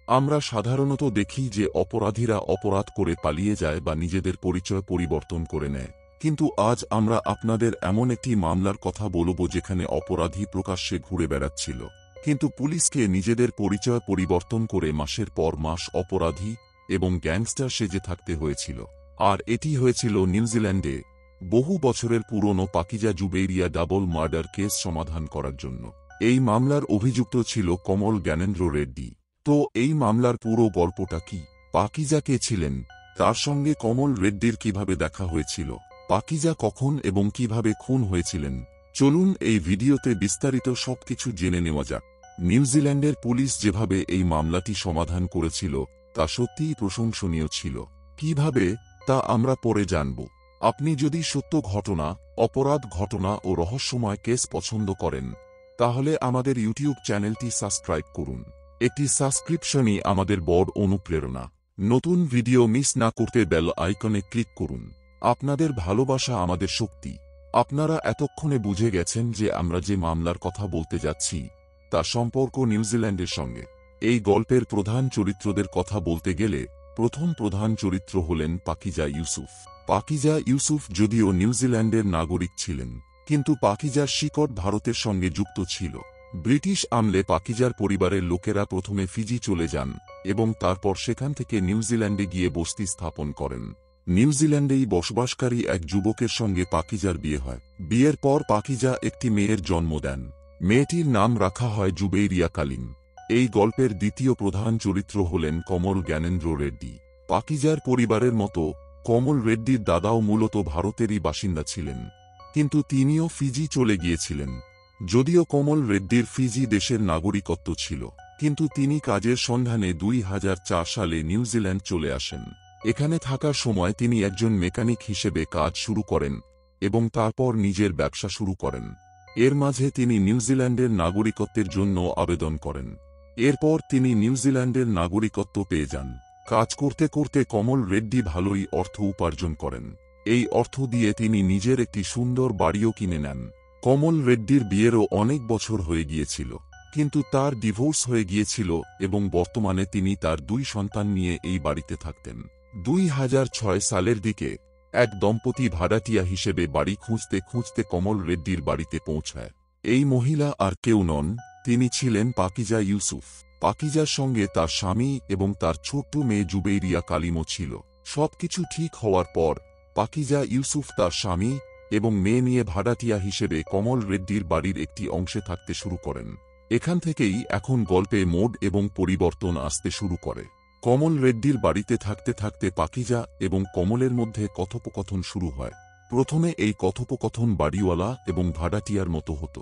আমরা সাধারণত দেখি যে অপরাধীরা অপরাধ করে পালিয়ে যায় বা নিজেদের পরিচয় পরিবর্তন করে নেয়, কিন্তু আজ আমরা আপনাদের এমন একটি মামলার কথা বলবো যেখানে অপরাধী প্রকাশ্যে ঘুরে বেড়াচ্ছিল, কিন্তু পুলিশকে নিজেদের পরিচয় পরিবর্তন করে মাসের পর মাস অপরাধী এবং গ্যাংস্টার সেজে থাকতে হয়েছিল। আর এটি হয়েছিল নিউজিল্যান্ডে বহু বছরের পুরনো পাকিজা জুবেইরিয়া ডাবল মার্ডার কেস সমাধান করার জন্য। এই মামলার অভিযুক্ত ছিল কমল জ্ঞানেন্দ্র রেড্ডি। তো এই মামলার পুরো গল্পটা কি? পাকিজা কে ছিলেন? তার সঙ্গে কমল রেড্ডির কিভাবে দেখা হয়েছিল? পাকিজা কখন এবং কিভাবে খুন হয়েছিলেন? চলুন এই ভিডিওতে বিস্তারিত সবকিছু জেনে নেওয়া যাক। নিউজিল্যান্ডের পুলিশ যেভাবে এই মামলাটি সমাধান করেছিল তা সত্যিই প্রশংসনীয় ছিল। কিভাবে তা আমরা পরে জানব। আপনি যদি সত্য ঘটনা, অপরাধ ঘটনা ও রহস্যময় কেস পছন্দ করেন তাহলে আমাদের ইউটিউব চ্যানেলটি সাবস্ক্রাইব করুন। একটি সাবস্ক্রিপশনই আমাদের বড় অনুপ্রেরণা। নতুন ভিডিও মিস না করতে বেল আইকনে ক্লিক করুন। আপনাদের ভালোবাসা আমাদের শক্তি। আপনারা এতক্ষণে বুঝে গেছেন যে আমরা যে মামলার কথা বলতে যাচ্ছি তার সম্পর্ক নিউজিল্যান্ডের সঙ্গে। এই গল্পের প্রধান চরিত্রদের কথা বলতে গেলে প্রথম প্রধান চরিত্র হলেন পাকিজা ইউসুফ। পাকিজা ইউসুফ যদিও নিউজিল্যান্ডের নাগরিক ছিলেন, কিন্তু পাকিজার শিকড় ভারতের সঙ্গে যুক্ত ছিল। ব্রিটিশ আমলে পাকিজার পরিবারের লোকেরা প্রথমে ফিজি চলে যান এবং তারপর সেখান থেকে নিউজিল্যান্ডে গিয়ে বসতি স্থাপন করেন। নিউজিল্যান্ডেই বসবাসকারী এক যুবকের সঙ্গে পাকিজার বিয়ে হয়। বিয়ের পর পাকিজা একটি মেয়ের জন্ম দেন। মেয়েটির নাম রাখা হয় জুবেইরিয়া কালিম। এই গল্পের দ্বিতীয় প্রধান চরিত্র হলেন কমল জ্ঞানেন্দ্র রেড্ডি। পাকিজার পরিবারের মতো কমল রেড্ডির দাদাও মূলত ভারতেরই বাসিন্দা ছিলেন, কিন্তু তিনিও ফিজি চলে গিয়েছিলেন। যদিও কমল রেড্ডির ফিজি দেশের নাগরিকত্ব ছিল, কিন্তু তিনি কাজের সন্ধানে 2004 সালে নিউজিল্যান্ড চলে আসেন। এখানে থাকার সময় তিনি একজন মেকানিক হিসেবে কাজ শুরু করেন এবং তারপর নিজের ব্যবসা শুরু করেন। এর মাঝে তিনি নিউজিল্যান্ডের নাগরিকত্বের জন্য আবেদন করেন। এরপর তিনি নিউজিল্যান্ডের নাগরিকত্ব পেয়ে যান। কাজ করতে করতে কমল রেড্ডি ভালোই অর্থ উপার্জন করেন। এই অর্থ দিয়ে তিনি নিজের একটি সুন্দর বাড়িও কিনে নেন। কমল রেড্ডির বিয়েরও অনেক বছর হয়ে গিয়েছিল, কিন্তু তার ডিভোর্স হয়ে গিয়েছিল এবং বর্তমানে তিনি তার 2 সন্তান নিয়ে এই বাড়িতে থাকতেন। 2006 সালের দিকে এক দম্পতি ভাড়াটিয়া হিসেবে বাড়ি খুঁজতে খুঁজতে কমল রেড্ডির বাড়িতে পৌঁছায়। এই মহিলা আর কেউ নন, তিনি ছিলেন পাকিজা ইউসুফ। পাকিজার সঙ্গে তার স্বামী এবং তার ছোট্ট মেয়ে জুবেইরিয়া কালিমও ছিল। সবকিছু ঠিক হওয়ার পর পাকিজা ইউসুফ তার স্বামী এবং মেয়ে নিয়ে ভাড়াটিয়া হিসেবে কমল রেড্ডির বাড়ির একটি অংশে থাকতে শুরু করেন। এখান থেকেই এখন গল্পে মোড় এবং পরিবর্তন আসতে শুরু করে। কমল রেড্ডির বাড়িতে থাকতে থাকতে পাকিজা এবং কমলের মধ্যে কথোপকথন শুরু হয়। প্রথমে এই কথোপকথন বাড়িওয়ালা এবং ভাড়াটিয়ার মতো হতো।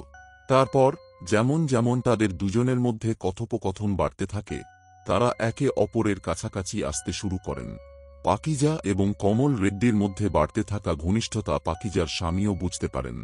তারপর যেমন যেমন তাদের দুজনের মধ্যে কথোপকথন বাড়তে থাকে তারা একে অপরের কাছাকাছি আসতে শুরু করেন। পাকিজা এবং কমল রেড্ডির মধ্যে বাড়তে থাকা ঘনিষ্ঠতা পাকিজার স্বামীও বুঝতে পারেন,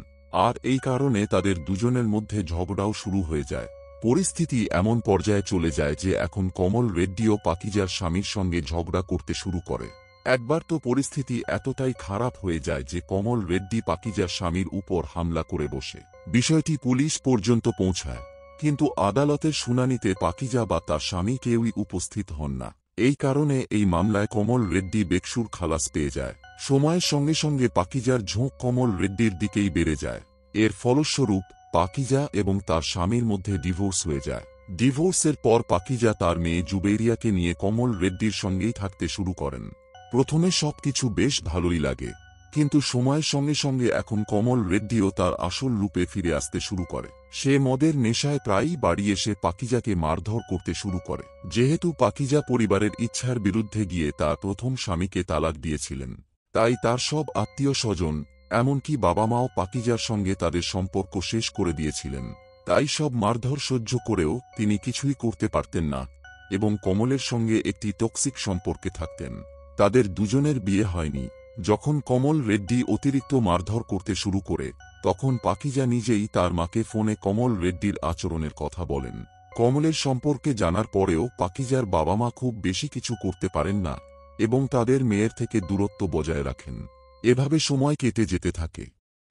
আর এই কারণে তাদের দুজনের মধ্যে ঝগড়াও শুরু হয়ে যায়। পরিস্থিতি এমন পর্যায়ে চলে যায় যে এখন কমল রেড্ডিও পাকিজার স্বামীর সঙ্গে ঝগড়া করতে শুরু করে। একবার তো পরিস্থিতি এতটাই খারাপ হয়ে যায় যে কমল রেড্ডি পাকিজার স্বামীর উপর হামলা করে বসে। বিষয়টি পুলিশ পর্যন্ত পৌঁছায়, কিন্তু আদালতের শুনানিতে পাকিজা বা তার স্বামী কেউই উপস্থিত হন না। এই কারণে এই মামলায় কমল রেড্ডি বেকসুর খালাস পেয়ে যায়। সময়ের সঙ্গে সঙ্গে পাকিজার ঝোঁক কমল রেড্ডির দিকেই বেড়ে যায়। এর ফলস্বরূপ পাকিজা এবং তার স্বামীর মধ্যে ডিভোর্স হয়ে যায়। ডিভোর্সের পর পাকিজা তার মেয়ে জুবেইরিয়াকে নিয়ে কমল রেড্ডির সঙ্গেই থাকতে শুরু করেন। প্রথমে সবকিছু বেশ ভালোই লাগে, কিন্তু সময়ের সঙ্গে সঙ্গে এখন কমল রেড্ডিও তার আসল রূপে ফিরে আসতে শুরু করে। সে মদের নেশায় প্রায়ই বাড়ি এসে পাকিজাকে মারধর করতে শুরু করে। যেহেতু পাকিজা পরিবারের ইচ্ছার বিরুদ্ধে গিয়ে তার প্রথম স্বামীকে তালাক দিয়েছিলেন, তাই তার সব আত্মীয় স্বজন এমনকি বাবা মাও পাকিজার সঙ্গে তাদের সম্পর্ক শেষ করে দিয়েছিলেন। তাই সব মারধর সহ্য করেও তিনি কিছুই করতে পারতেন না এবং কমলের সঙ্গে একটি টক্সিক সম্পর্কে থাকতেন। তাদের দুজনের বিয়ে হয়নি। যখন কমল রেড্ডি অতিরিক্ত মারধর করতে শুরু করে তখন পাকিজা নিজেই তার মাকে ফোনে কমল রেড্ডির আচরণের কথা বলেন। কমলের সম্পর্কে জানার পরেও পাকিজার বাবা মা খুব বেশি কিছু করতে পারেন না এবং তাদের মেয়ের থেকে দূরত্ব বজায় রাখেন। এভাবে সময় কেটে যেতে থাকে।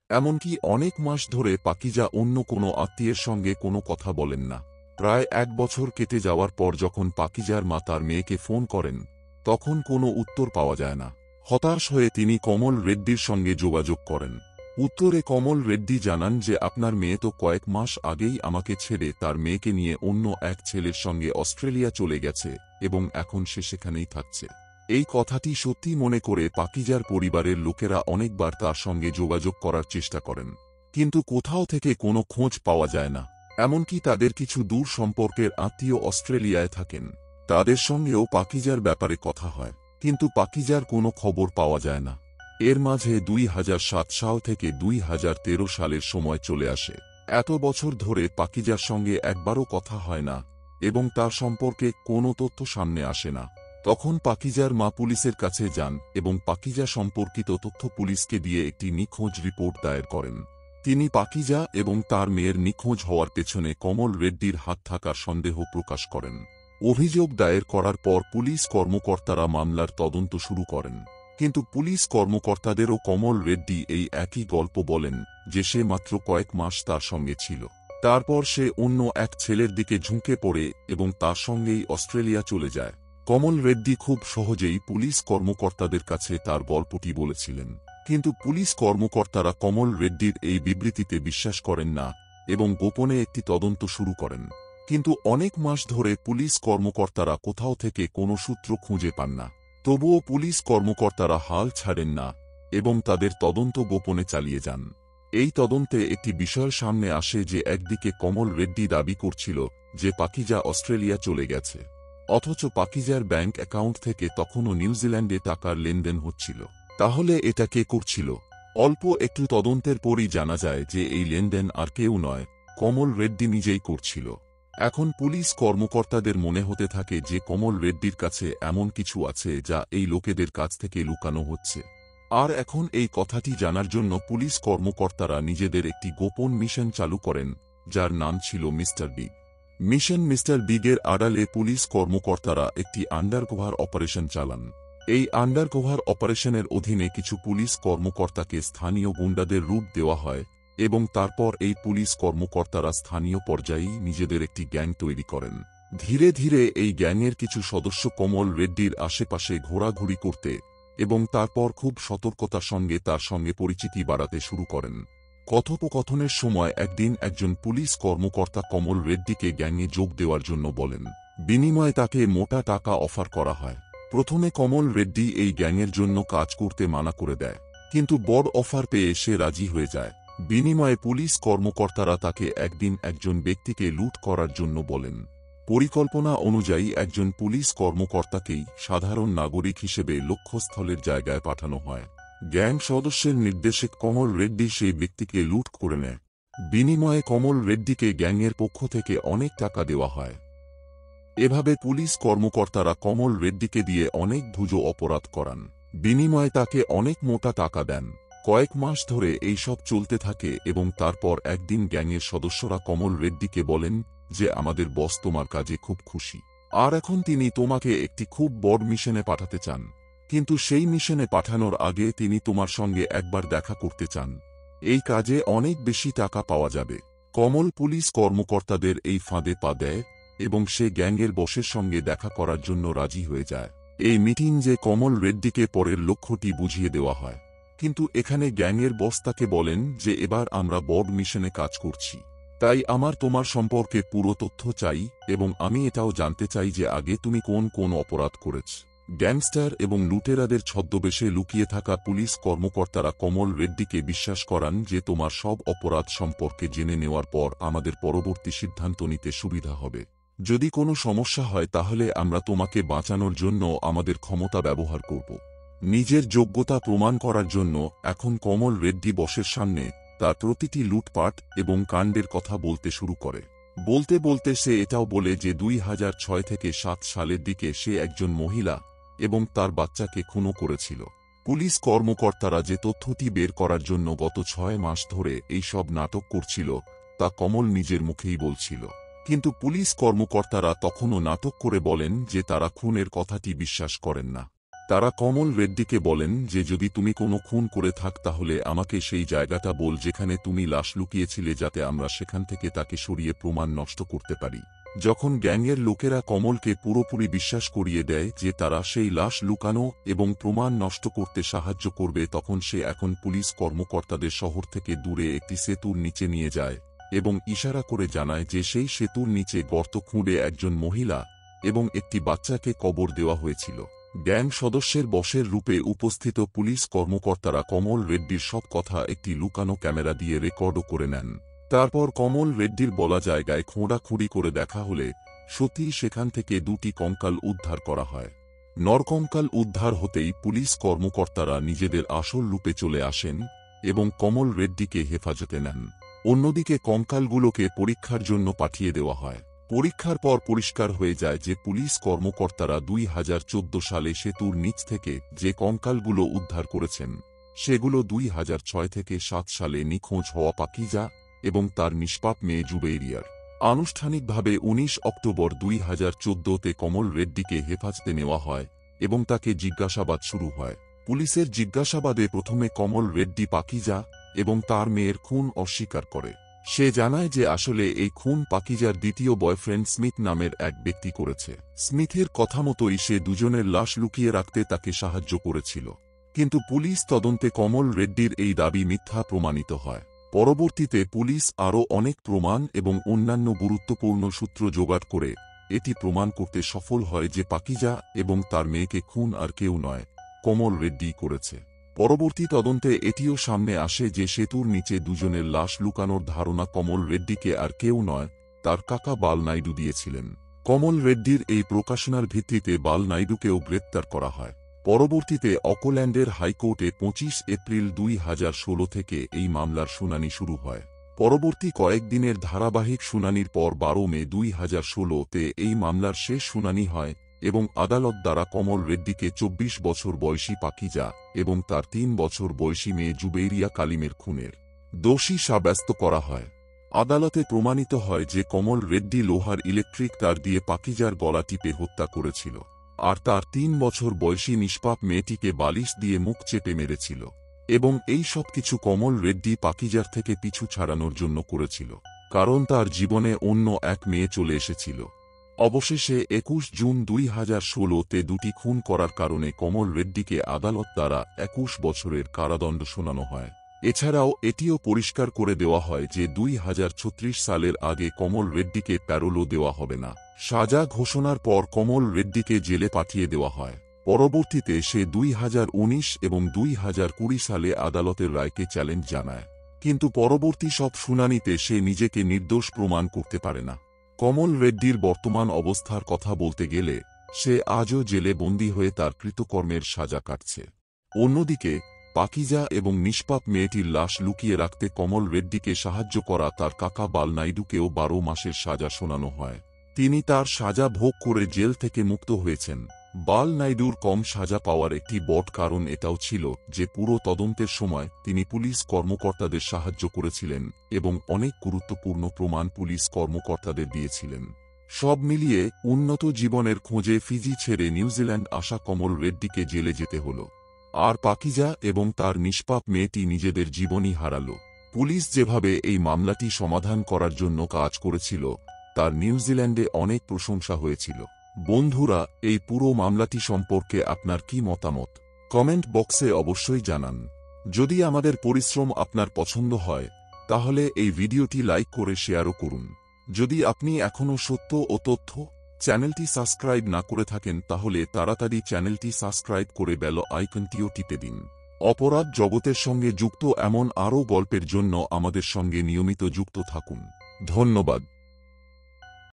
এমনকি অনেক মাস ধরে পাকিজা অন্য কোনো আত্মীয়ের সঙ্গে কোনো কথা বলেন না। প্রায় 1 বছর কেটে যাওয়ার পর যখন পাকিজার মা তার মেয়েকে ফোন করেন, তখন কোনো উত্তর পাওয়া যায় না। হতাশ হয়ে তিনি কমল রেড্ডির সঙ্গে যোগাযোগ করেন। উত্তরে কমল রেড্ডি জানান যে আপনার মেয়ে তো কয়েক মাস আগেই আমাকে ছেড়ে তার মেয়েকে নিয়ে অন্য এক ছেলের সঙ্গে অস্ট্রেলিয়া চলে গেছে এবং এখন সে সেখানেই থাকছে। এই কথাটি সত্যি মনে করে পাকিজার পরিবারের লোকেরা অনেকবার তার সঙ্গে যোগাযোগ করার চেষ্টা করেন, কিন্তু কোথাও থেকে কোনো খোঁজ পাওয়া যায় না। এমনকি তাদের কিছু দূর সম্পর্কের আত্মীয় অস্ট্রেলিয়ায় থাকেন, তাদের সঙ্গেও পাকিজার ব্যাপারে কথা হয়, কিন্তু পাকিজার কোনো খবর পাওয়া যায় না। এর মাঝে 2007 সাল থেকে 2013 সালের সময় চলে আসে। এত বছর ধরে পাকিজার সঙ্গে একবারও কথা হয় না এবং তার সম্পর্কে কোনো তথ্য সামনে আসে না। তখন পাকিজার মা পুলিশের কাছে যান এবং পাকিজা সম্পর্কিত তথ্য পুলিশকে দিয়ে একটি নিখোঁজ রিপোর্ট দায়ের করেন। তিনি পাকিজা এবং তার মেয়ের নিখোঁজ হওয়ার পেছনে কমল রেড্ডির হাত থাকার সন্দেহ প্রকাশ করেন। অভিযোগ দায়ের করার পর পুলিশ কর্মকর্তারা মামলার তদন্ত শুরু করেন, কিন্তু পুলিশ কর্মকর্তাদেরও কমল রেড্ডি এই একই গল্প বলেন যে সে মাত্র কয়েক মাস তার সঙ্গে ছিল, তারপর সে অন্য এক ছেলের দিকে ঝুঁকে পড়ে এবং তার সঙ্গেই অস্ট্রেলিয়া চলে যায়। কমল রেড্ডি খুব সহজেই পুলিশ কর্মকর্তাদের কাছে তার গল্পটি বলেছিলেন, কিন্তু পুলিশ কর্মকর্তারা কমল রেড্ডির এই বিবৃতিতে বিশ্বাস করেন না এবং গোপনে একটি তদন্ত শুরু করেন। কিন্তু অনেক মাস ধরে পুলিশ কর্মকর্তারা কোথাও থেকে কোনো সূত্র খুঁজে পান না। তবুও পুলিশ কর্মকর্তারা হাল ছাড়েন না এবং তাদের তদন্ত গোপনে চালিয়ে যান। এই তদন্তে একটি বিষয় সামনে আসে যে একদিকে কমল রেড্ডি দাবি করছিল যে পাকিজা অস্ট্রেলিয়া চলে গেছে, অথচ পাকিজার ব্যাংক অ্যাকাউন্ট থেকে তখনও নিউজিল্যান্ডে টাকার লেনদেন হচ্ছিল। তাহলে এটা কে করছিল? অল্প একটু তদন্তের পরই জানা যায় যে এই লেনদেন আর কেউ নয়, কমল রেড্ডি নিজেই করছিল। এখন পুলিশ কর্মকর্তাদের মনে হতে থাকে যে কমল রেড্ডির কাছে এমন কিছু আছে যা এই লোকেদের কাছ থেকে লুকানো হচ্ছে। আর এখন এই কথাটি জানার জন্য পুলিশ কর্মকর্তারা নিজেদের একটি গোপন মিশন চালু করেন, যার নাম ছিল মিস্টার বিগ মিশন। মিস্টার বিগের আড়ালে পুলিশ কর্মকর্তারা একটি আন্ডারকভার অপারেশন চালান। এই আন্ডারকভার অপারেশনের অধীনে কিছু পুলিশ কর্মকর্তাকে স্থানীয় গুন্ডাদের রূপ দেওয়া হয় এবং তারপর এই পুলিশ কর্মকর্তারা স্থানীয় পর্যায়েই নিজেদের একটি গ্যাং তৈরি করেন। ধীরে ধীরে এই গ্যাংয়ের কিছু সদস্য কমল রেড্ডির আশেপাশে ঘোরাঘুরি করতে এবং তারপর খুব সতর্কতার সঙ্গে তার সঙ্গে পরিচিতি বাড়াতে শুরু করেন। কথোপকথনের সময় একদিন একজন পুলিশ কর্মকর্তা কমল রেড্ডিকে গ্যাংয়ে যোগ দেওয়ার জন্য বলেন। বিনিময়ে তাকে মোটা টাকা অফার করা হয়। প্রথমে কমল রেড্ডি এই গ্যাংয়ের জন্য কাজ করতে মানা করে দেয়, কিন্তু বড় অফার পেয়ে সে রাজি হয়ে যায়। বিনিময়ে পুলিশ কর্মকর্তারা তাকে একদিন একজন ব্যক্তিকে লুট করার জন্য বলেন। পরিকল্পনা অনুযায়ী একজন পুলিশ কর্মকর্তাকেই সাধারণ নাগরিক হিসেবে লক্ষ্যস্থলের জায়গায় পাঠানো হয়। গ্যাং সদস্যের নির্দেশে কমল রেড্ডি সেই ব্যক্তিকে লুট করে নেয়। বিনিময়ে কমল রেড্ডিকে গ্যাংয়ের পক্ষ থেকে অনেক টাকা দেওয়া হয়। এভাবে পুলিশ কর্মকর্তারা কমল রেড্ডিকে দিয়ে অনেক ধুজো অপরাধ করান। বিনিময়ে তাকে অনেক মোটা টাকা দেন। কয়েক মাস ধরে এইসব চলতে থাকে এবং তারপর একদিন গ্যাংয়ের সদস্যরা কমল রেড্ডিকে বলেন যে আমাদের বস তোমার কাজে খুব খুশি, আর এখন তিনি তোমাকে একটি খুব বড় মিশনে পাঠাতে চান, কিন্তু সেই মিশনে পাঠানোর আগে তিনি তোমার সঙ্গে একবার দেখা করতে চান। এই কাজে অনেক বেশি টাকা পাওয়া যাবে। কমল পুলিশ কর্মকর্তাদের এই ফাঁদে পা দেয় এবং সে গ্যাংয়ের বসের সঙ্গে দেখা করার জন্য রাজি হয়ে যায়। এই মিটিং যে কমল রেড্ডিকে পরের লক্ষ্যটি বুঝিয়ে দেওয়া হয়, কিন্তু এখানে গ্যাংয়ের বস তাকে বলেন যে এবার আমরা বড় মিশনে কাজ করছি, তাই আমার তোমার সম্পর্কে পুরো তথ্য চাই এবং আমি এটাও জানতে চাই যে আগে তুমি কোন কোন অপরাধ করেছ। গ্যাংস্টার এবং লুটেরাদের ছদ্মবেশে লুকিয়ে থাকা পুলিশ কর্মকর্তারা কমল রেড্ডিকে বিশ্বাস করান যে তোমার সব অপরাধ সম্পর্কে জেনে নেওয়ার পর আমাদের পরবর্তী সিদ্ধান্ত নিতে সুবিধা হবে। যদি কোনো সমস্যা হয় তাহলে আমরা তোমাকে বাঁচানোর জন্য আমাদের ক্ষমতা ব্যবহার করব। নিজের যোগ্যতা প্রমাণ করার জন্য এখন কমল রেড্ডি বসের সামনে তার প্রতিটি লুটপাট এবং কাণ্ডের কথা বলতে শুরু করে। বলতে বলতে সে এটাও বলে যে 2006 থেকে 7 সালের দিকে সে একজন মহিলা এবং তার বাচ্চাকে খুনও করেছিল। পুলিশ কর্মকর্তারা যে তথ্যটি বের করার জন্য গত 6 মাস ধরে এই সব নাটক করছিল তা কমল নিজের মুখেই বলছিল, কিন্তু পুলিশ কর্মকর্তারা তখনও নাটক করে বলেন যে তারা খুনের কথাটি বিশ্বাস করেন না। তারা কমল রেড্ডিকে বলেন যে যদি তুমি কোনো খুন করে থাক তাহলে আমাকে সেই জায়গাটা বল যেখানে তুমি লাশ লুকিয়েছিলে, যাতে আমরা সেখান থেকে তাকে সরিয়ে প্রমাণ নষ্ট করতে পারি। যখন গ্যাংয়ের লোকেরা কমলকে পুরোপুরি বিশ্বাস করিয়ে দেয় যে তারা সেই লাশ লুকানো এবং প্রমাণ নষ্ট করতে সাহায্য করবে, তখন সে এখন পুলিশ কর্মকর্তাদের শহর থেকে দূরে একটি সেতুর নিচে নিয়ে যায় এবং ইশারা করে জানায় যে সেই সেতুর নিচে গর্ত খুঁড়ে একজন মহিলা এবং একটি বাচ্চাকে কবর দেওয়া হয়েছিল। গ্যাং সদস্যের বসের রূপে উপস্থিত পুলিশ কর্মকর্তারা কমল রেড্ডির সব কথা একটি লুকানো ক্যামেরা দিয়ে রেকর্ডও করে নেন। তারপর কমল রেড্ডির বলা জায়গায় খোঁড়াখুঁড়ি করে দেখা হলে সত্যিই সেখান থেকে দুটি কঙ্কাল উদ্ধার করা হয়। নরকঙ্কাল উদ্ধার হতেই পুলিশ কর্মকর্তারা নিজেদের আসল রূপে চলে আসেন এবং কমল রেড্ডিকে হেফাজতে নেন। অন্যদিকে কঙ্কালগুলোকে পরীক্ষার জন্য পাঠিয়ে দেওয়া হয়। পরীক্ষার পর পরিষ্কার হয়ে যায় যে পুলিশ কর্মকর্তারা 2014 সালে সেতুর নিচ থেকে যে কঙ্কালগুলো উদ্ধার করেছেন সেগুলো 2006 থেকে 7 সালে নিখোঁজ হওয়া পাকিজা এবং তার নিষ্পাপ মেয়ে জুবেইরিয়ার। আনুষ্ঠানিকভাবে 19 অক্টোবর 2014-তে কমল রেড্ডিকে হেফাজতে নেওয়া হয় এবং তাকে জিজ্ঞাসাবাদ শুরু হয়। পুলিশের জিজ্ঞাসাবাদে প্রথমে কমল রেড্ডি পাকিজা এবং তার মেয়ের খুন অস্বীকার করে। সে জানায় যে আসলে এই খুন পাকিজার দ্বিতীয় বয়ফ্রেন্ড স্মিথ নামের এক ব্যক্তি করেছে। স্মিথের কথা মতোই সে দুজনের লাশ লুকিয়ে রাখতে তাকে সাহায্য করেছিল। কিন্তু পুলিশ তদন্তে কমল রেড্ডির এই দাবি মিথ্যা প্রমাণিত হয়। পরবর্তীতে পুলিশ আরও অনেক প্রমাণ এবং অন্যান্য গুরুত্বপূর্ণ সূত্র জোগাড় করে এটি প্রমাণ করতে সফল হয় যে পাকিজা এবং তার মেয়েকে খুন আর কেউ নয়, কমল রেড্ডি করেছে। পরবর্তী তদন্তে এটিও সামনে আসে যে সেতুর নিচে দুজনের লাশ লুকানোর ধারণা কমল রেড্ডিকে আর কেউ নয়, তার কাকা বাল নাইডু দিয়েছিলেন। কমল রেড্ডির এই প্রকাশনার ভিত্তিতে বাল নাইডুকেও গ্রেপ্তার করা হয়। পরবর্তীতে অকল্যান্ডের হাইকোর্টে 25 এপ্রিল 2016 থেকে এই মামলার শুনানি শুরু হয়। পরবর্তী কয়েকদিনের ধারাবাহিক শুনানির পর 12 মে 2016-তে এই মামলার শেষ শুনানি হয় এবং আদালত দ্বারা কমল রেড্ডিকে 24 বছর বয়সী পাকিজা এবং তার 3 বছর বয়সী মেয়ে জুবেইরিয়া কালিমের খুনের দোষী সাব্যস্ত করা হয়। আদালতে প্রমাণিত হয় যে কমল রেড্ডি লোহার ইলেকট্রিক তার দিয়ে পাকিজার গলা টিপে হত্যা করেছিল আর তার 3 বছর বয়সী নিষ্পাপ মেয়েটিকে বালিশ দিয়ে মুখ চেপে মেরেছিল এবং এই সব কিছু কমল রেড্ডি পাকিজার থেকে পিছু ছাড়ানোর জন্য করেছিল, কারণ তার জীবনে অন্য এক মেয়ে চলে এসেছিল। অবশেষে 21 জুন 2016-তে দুটি খুন করার কারণে কমল রেড্ডিকে আদালত দ্বারা 21 বছরের কারাদণ্ড শোনানো হয়। এছাড়াও এটিও পরিষ্কার করে দেওয়া হয় যে 2036 সালের আগে কমল রেড্ডিকে প্যারোলও দেওয়া হবে না। সাজা ঘোষণার পর কমল রেড্ডিকে জেলে পাঠিয়ে দেওয়া হয়। পরবর্তীতে সে 2019 এবং 2020 সালে আদালতের রায়কে চ্যালেঞ্জ জানায়, কিন্তু পরবর্তী সব শুনানিতে সে নিজেকে নির্দোষ প্রমাণ করতে পারে না। কমল রেড্ডির বর্তমান অবস্থার কথা বলতে গেলে সে আজও জেলে বন্দী হয়ে তার কৃতকর্মের সাজা কাটছে। অন্যদিকে পাকিজা এবং নিষ্পাপ মেয়েটির লাশ লুকিয়ে রাখতে কমল রেড্ডিকে সাহায্য করা তার কাকা বাল নাইডুকেও 12 মাসের সাজা শোনানো হয়। তিনি তার সাজা ভোগ করে জেল থেকে মুক্ত হয়েছেন। বাল নাইডুর কম সাজা পাওয়ার একটি বড় কারণ এটাও ছিল যে পুরো তদন্তের সময় তিনি পুলিশ কর্মকর্তাদের সাহায্য করেছিলেন এবং অনেক গুরুত্বপূর্ণ প্রমাণ পুলিশ কর্মকর্তাদের দিয়েছিলেন। সব মিলিয়ে উন্নত জীবনের খোঁজে ফিজি ছেড়ে নিউজিল্যান্ড আসা কমল রেড্ডিকে জেলে যেতে হল, আর পাকিজা এবং তার নিষ্পাপ মেয়েটি নিজেদের জীবনই হারাল। পুলিশ যেভাবে এই মামলাটি সমাধান করার জন্য কাজ করেছিল তার নিউজিল্যান্ডে অনেক প্রশংসা হয়েছিল। বন্ধুরা, এই পুরো মামলাটি সম্পর্কে আপনার কি মতামত কমেন্ট বক্সে অবশ্যই জানান। যদি আমাদের পরিশ্রম আপনার পছন্দ হয় তাহলে এই ভিডিওটি লাইক করে শেয়ারও করুন। যদি আপনি এখনও সত্য ও তথ্য চ্যানেলটি সাবস্ক্রাইব না করে থাকেন তাহলে তাড়াতাড়ি চ্যানেলটি সাবস্ক্রাইব করে বেল আইকনটিও টিপে দিন। অপরাধ জগতের সঙ্গে যুক্ত এমন আরও গল্পের জন্য আমাদের সঙ্গে নিয়মিত যুক্ত থাকুন। ধন্যবাদ।